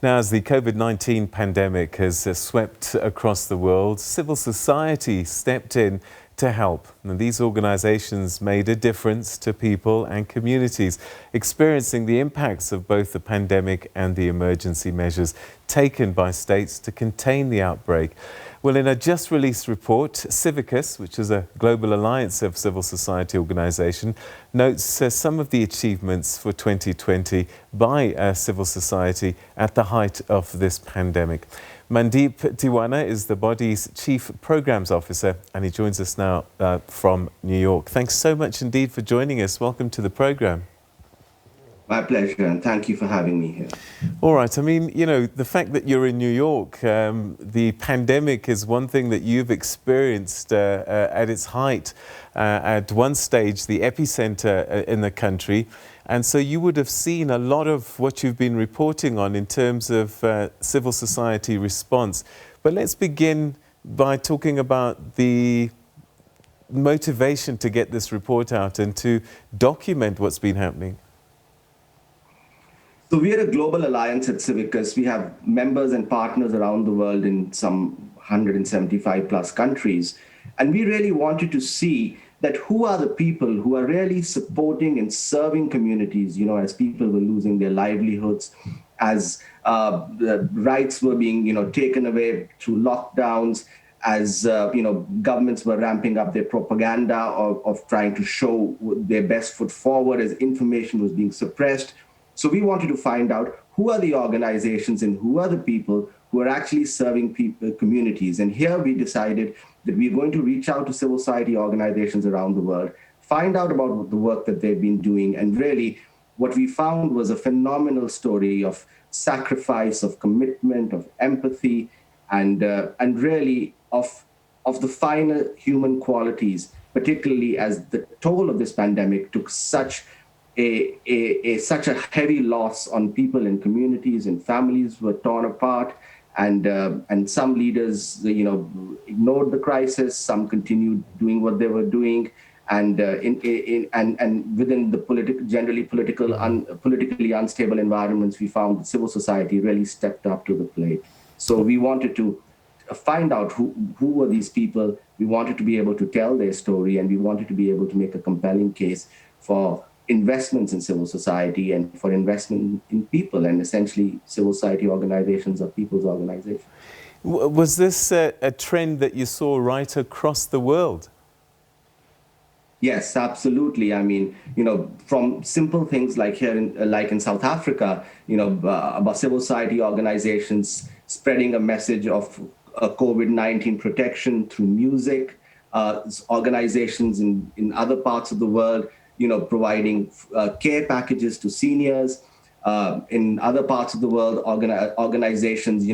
Now, as the COVID-19 pandemic has swept across the world, civil society stepped in to help. And these organizations made a difference to people and communities experiencing the impacts of both the pandemic and the emergency measures taken by states to contain the outbreak. Well, in a just released report, CIVICUS, which is a global alliance of civil society organizations, notes some of the achievements for 2020 by civil society at the height of this pandemic. Mandeep Tiwana is the body's Chief Programs Officer, and he joins us now from New York. Thanks so much indeed for joining us. Welcome to the program. My pleasure, and thank you for having me here. All right. I mean, you know, the fact that you're in New York, the pandemic is one thing that you've experienced at its height. At one stage, the epicenter in the country. And so you would have seen a lot of what you've been reporting on in terms of civil society response. But let's begin by talking about the motivation to get this report out and to document what's been happening. So we are a global alliance at CIVICUS. We have members and partners around the world in some 175 plus countries. And we really wanted to see that who are the people who are really supporting and serving communities, you know, as people were losing their livelihoods, as the rights were being, taken away through lockdowns, as, governments were ramping up their propaganda of trying to show their best foot forward as information was being suppressed. So we wanted to find out who are the organizations and who are the people who are actually serving communities. And here we decided that we're going to reach out to civil society organizations around the world, find out about the work that they've been doing. And really what we found was a phenomenal story of sacrifice, of commitment, of empathy, and really of the finer human qualities, particularly as the toll of this pandemic took such a heavy loss on people and communities, and families were torn apart, and some leaders, ignored the crisis. Some continued doing what they were doing, and within the generally politically unstable environments, we found that civil society really stepped up to the plate. So we wanted to find out who were these people. We wanted to be able to tell their story, and we wanted to be able to make a compelling case for investments in civil society and for investment in people, and essentially civil society organizations are people's organizations. Was this a trend that you saw right across the world? Yes, absolutely. I mean, from simple things like here in South Africa, about civil society organizations spreading a message of COVID-19 protection through music, organizations in other parts of the world, providing care packages to seniors. In other parts of the world, organizations,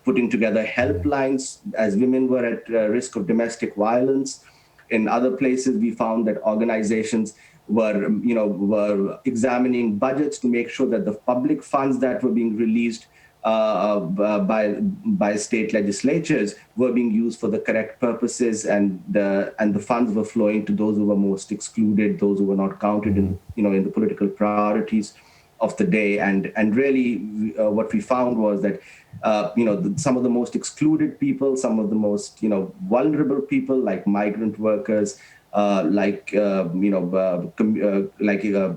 putting together helplines as women were at risk of domestic violence. In other places, we found that organizations were examining budgets to make sure that the public funds that were being released by state legislatures were being used for the correct purposes, and the funds were flowing to those who were most excluded, those who were not counted in the political priorities of the day. And really what we found was that some of the most excluded people, some of the most vulnerable people, like migrant workers,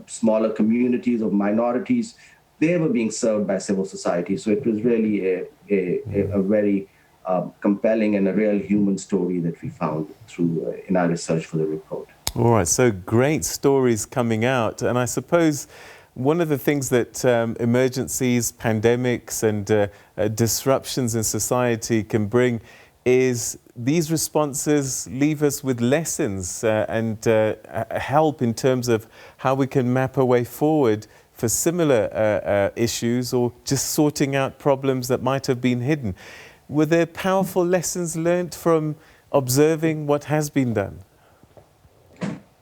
smaller communities of minorities, they were being served by civil society. So it was really a very compelling and a real human story that we found through in our research for the report. All right, so great stories coming out. And I suppose one of the things that emergencies, pandemics, and disruptions in society can bring is these responses leave us with lessons and help in terms of how we can map a way forward for similar issues, or just sorting out problems that might have been hidden. Were there powerful lessons learned from observing what has been done?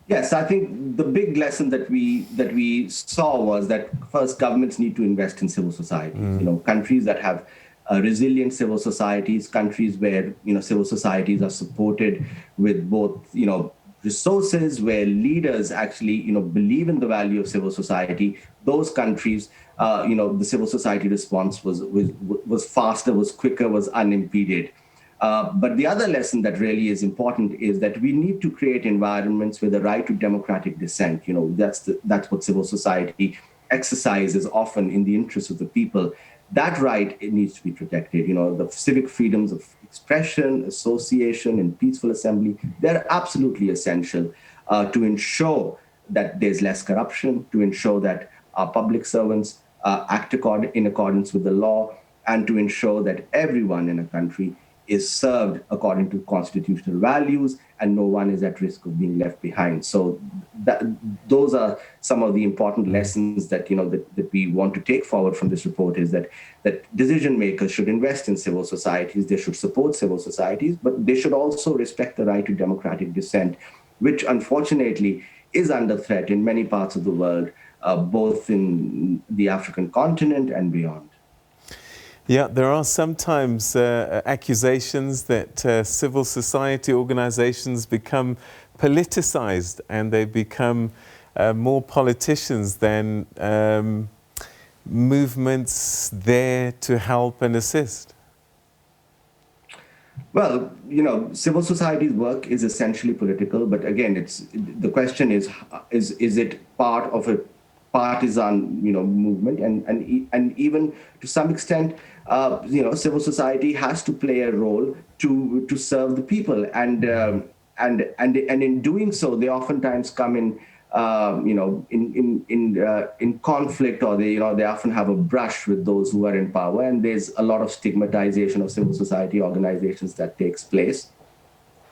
Yes, I think the big lesson that we saw was that first, governments need to invest in civil societies. Countries that have resilient civil societies, countries where civil societies are supported with both resources, where leaders actually, believe in the value of civil society, those countries, the civil society response was faster, was quicker, was unimpeded. But the other lesson that really is important is that we need to create environments where the right to democratic dissent, that's what civil society exercises often in the interest of the people. That right, it needs to be protected. The civic freedoms of expression, association, and peaceful assembly, they're absolutely essential to ensure that there's less corruption, to ensure that our public servants act in accordance with the law, and to ensure that everyone in a country is served according to constitutional values and no one is at risk of being left behind. So those are some of the important lessons that we want to take forward from this report, is that decision makers should invest in civil societies, they should support civil societies, but they should also respect the right to democratic dissent, which unfortunately is under threat in many parts of the world, both in the African continent and beyond. Yeah, there are sometimes accusations that civil society organizations become politicized and they become more politicians than movements there to help and assist. Well, civil society's work is essentially political, but again, the question is it part of a partisan, movement, and even to some extent, civil society has to play a role to serve the people, and in doing so, they oftentimes come in conflict, or they often have a brush with those who are in power, and there's a lot of stigmatization of civil society organizations that takes place.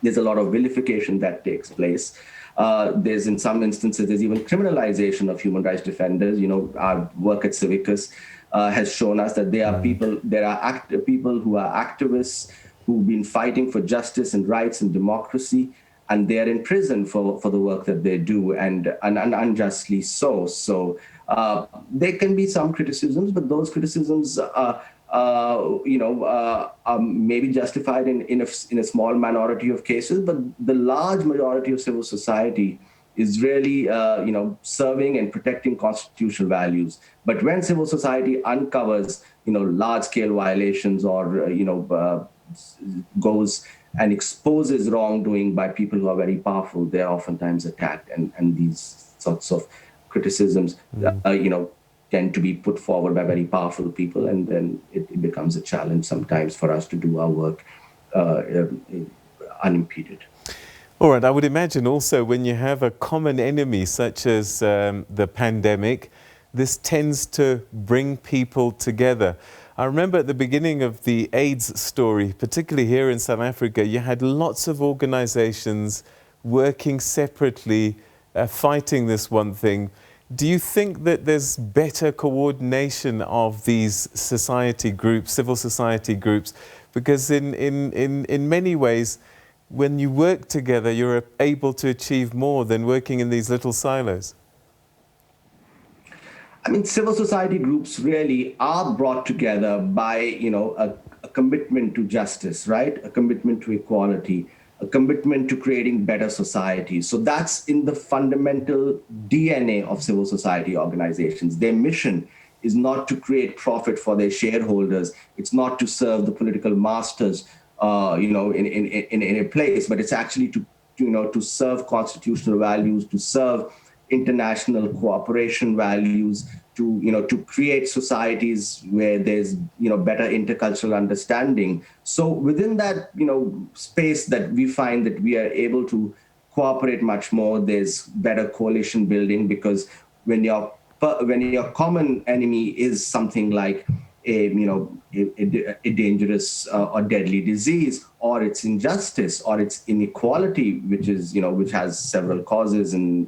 There's a lot of vilification that takes place. There's, in some instances, there's even criminalization of human rights defenders. Our work at CIVICUS has shown us that there are people who are activists who've been fighting for justice and rights and democracy, and they are in prison for the work that they do, and unjustly so. So there can be some criticisms, but those criticisms maybe justified in a small minority of cases, but the large majority of civil society is really, serving and protecting constitutional values. But when civil society uncovers, large-scale violations, or goes and exposes wrongdoing by people who are very powerful, they're oftentimes attacked, and these sorts of criticisms, tend to be put forward by very powerful people, and then it becomes a challenge sometimes for us to do our work unimpeded. All right, I would imagine also when you have a common enemy such as the pandemic, this tends to bring people together. I remember at the beginning of the AIDS story, particularly here in South Africa, you had lots of organizations working separately, fighting this one thing. Do you think that there's better coordination of these society groups, civil society groups? Because in many ways, when you work together, you're able to achieve more than working in these little silos. I mean, civil society groups really are brought together by, a commitment to justice, right? A commitment to equality, a commitment to creating better societies. So that's in the fundamental DNA of civil society organizations. Their mission is not to create profit for their shareholders. It's not to serve the political masters, in a place, but it's actually to serve constitutional values, to serve international cooperation values, to create societies where there's better intercultural understanding. So within that space that we find that we are able to cooperate much more, there's better coalition building, because when your common enemy is something like a dangerous or deadly disease, or it's injustice, or it's inequality, which has several causes and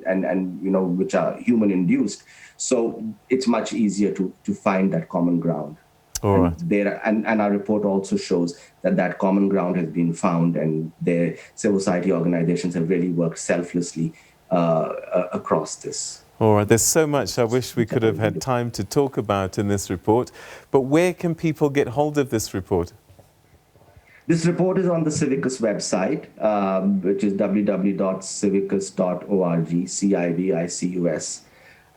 which are human induced. So it's much easier to find that common ground. All right. And our report also shows that common ground has been found, and the civil society organizations have really worked selflessly across this. All right, there's so much I wish we could have had time to talk about in this report, but where can people get hold of this report? This report is on the CIVICUS website, which is www.civicus.org, CIVICUS.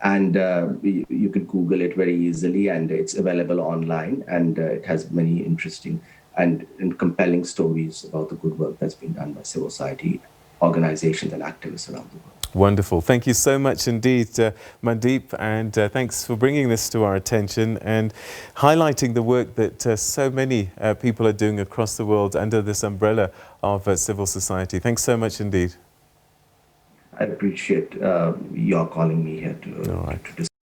And you can Google it very easily, and it's available online. And it has many interesting and compelling stories about the good work that's been done by civil society organizations and activists around the world. Wonderful. Thank you so much indeed, Mandeep, and thanks for bringing this to our attention and highlighting the work that so many people are doing across the world under this umbrella of civil society. Thanks so much indeed. I appreciate your calling me here to discuss.